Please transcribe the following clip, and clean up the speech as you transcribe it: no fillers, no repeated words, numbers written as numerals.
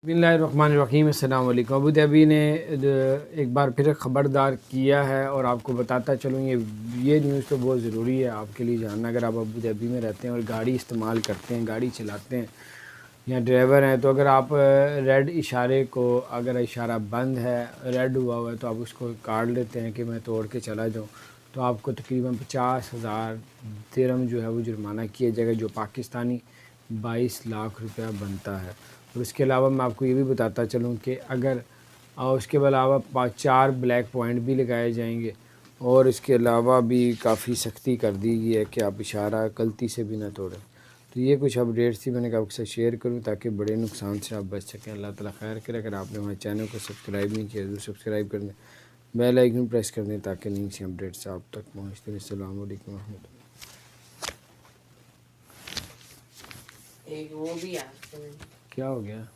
बिस्मिल्लाहिर्रहमानिर्रहीम। अस्सलाम वालेकुम। अबू धाबी ने एक बार फिर खबरदार किया है और आपको बताता चलूँ, ये न्यूज़ तो बहुत ज़रूरी है आपके लिए जानना। अगर आप अबू धाबी में रहते हैं और गाड़ी इस्तेमाल करते हैं, गाड़ी चलाते हैं या ड्राइवर हैं, तो अगर आप रेड इशारे को, अगर इशारा बंद है, रेड हुआ हुआ है, तो आप उसको काट लेते हैं कि मैं तोड़ के चला जाऊँ, तो आपको तकरीबन 50,000 दिरहम जो है वो जुर्माना किया जाएगा, जो पाकिस्तानी 22 लाख रुपया बनता है। और उसके अलावा मैं आपको ये भी बताता चलूँ कि अगर उसके अलावा 4 ब्लैक पॉइंट भी लगाए जाएंगे और इसके अलावा भी काफ़ी सख्ती कर दी गई है कि आप इशारा गलती से भी ना तोड़ें। तो ये कुछ अपडेट्स थी, मैंने कहा आपके साथ शेयर करूँ ताकि बड़े नुकसान से आप बच सकें। अल्लाह ताला खैर करे। अगर आपने हमारे चैनल को सब्सक्राइब नहीं किया तो सब्सक्राइब कर दें, बेल आइकन प्रेस कर दें ताकि नई सी अपडेट्स आप तक पहुँचते रहें। अस्सलाम वालेकुम रहमतुल्लाह। एक वो भी है। क्या हो गया?